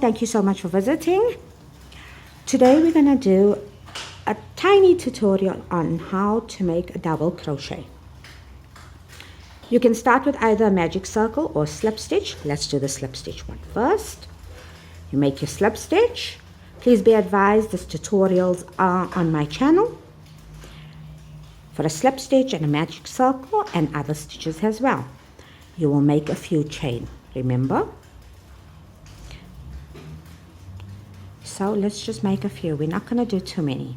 thank you so much for visiting. Today we're going to do a tiny tutorial on how to make a double crochet. You can start with either a magic circle or slip stitch. Let's do the slip stitch one first. You make your slip stitch. Please be advised these tutorials are on my channel for a slip stitch and a magic circle and other stitches as well. You will make a few chain, remember? So let's just make a few. We're not going to do too many.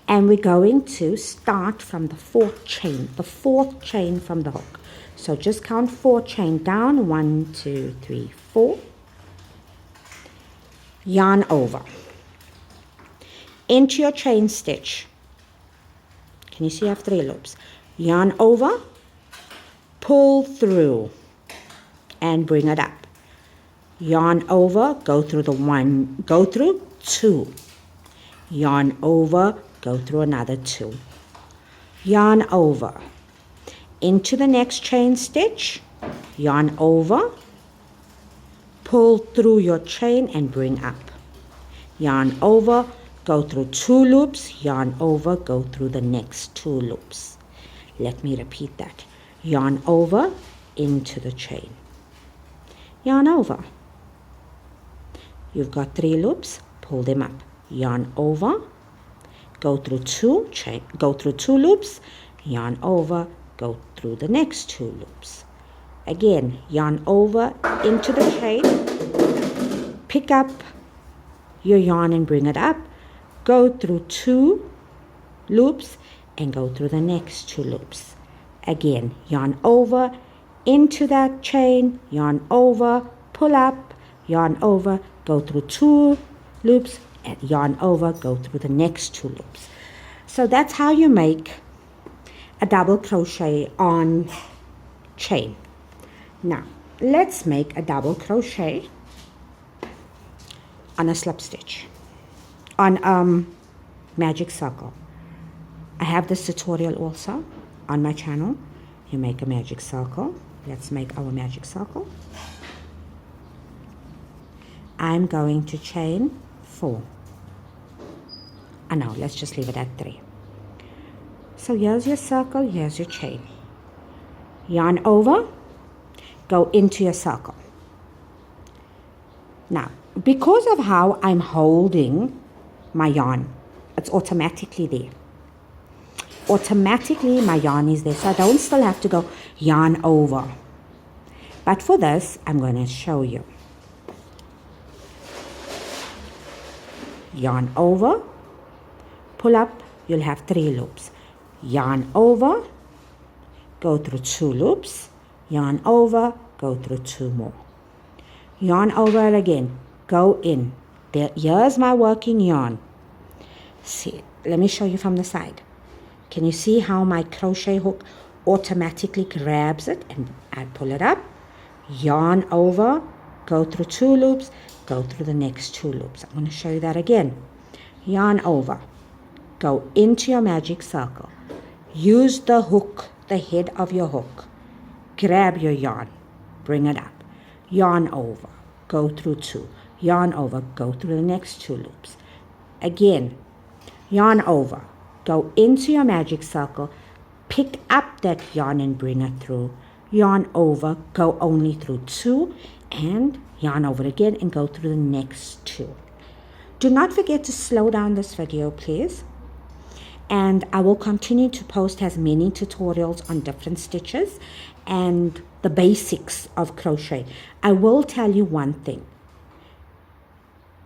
And we're going to start from the fourth chain from the hook. So just count 4 chain down. 1, 2, 3, 4. Yarn over. Into your chain stitch. Can you see I have 3 loops? Yarn over, pull through, and bring it up. Yarn over, go through the 1, go through 2. Yarn over, go through another 2. Yarn over. Into the next chain stitch, yarn over, pull through your chain and bring up. Yarn over, go through 2 loops, yarn over, go through the next 2 loops. Let me repeat that. Yarn over, into the chain. Yarn over. You've got 3 loops, pull them up. Yarn over, go through 2 loops, yarn over, go through the next 2 loops. Again, yarn over into the chain, pick up your yarn and bring it up, go through 2 loops and go through the next 2 loops. Again, yarn over into that chain, yarn over, pull up, yarn over, go through 2 loops, and yarn over, go through the next 2 loops. So that's how you make a double crochet on chain. Now, let's make a double crochet on a slip stitch, on magic circle. I have this tutorial also on my channel. You make a magic circle. Let's make our magic circle. I'm going to chain 4. No, let's just leave it at 3. So here's your circle, here's your chain. Yarn over, go into your circle. Now, because of how I'm holding my yarn, it's automatically there. Automatically my yarn is there, so I don't still have to go yarn over. But for this, I'm going to show you. Yarn over, pull up, you'll have 3 loops. Yarn over, go through 2 loops, yarn over, go through 2 more. Yarn over again, go in. Here's my working yarn. See, let me show you from the side. Can you see how my crochet hook automatically grabs it and I pull it up? Yarn over, go through 2 loops, go through the next 2 loops. I'm going to show you that again. Yarn over, go into your magic circle. Use the hook, the head of your hook. Grab your yarn, bring it up. Yarn over, go through 2. Yarn over, go through the next 2 loops. Again, yarn over, go into your magic circle, pick up that yarn and bring it through. Yarn over, go only through 2, and yarn over again and go through the next 2. Do not forget to slow down this video, please. And I will continue to post as many tutorials on different stitches and the basics of crochet. I will tell you one thing.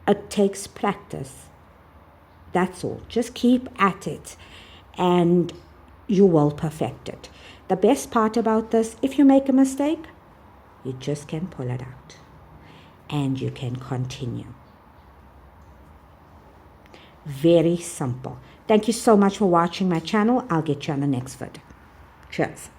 It takes practice. That's all. Just keep at it and you will perfect it. The best part about this, if you make a mistake, you just can pull it out and you can continue. Very simple. Thank you so much for watching my channel. I'll get you on the next vid. Cheers.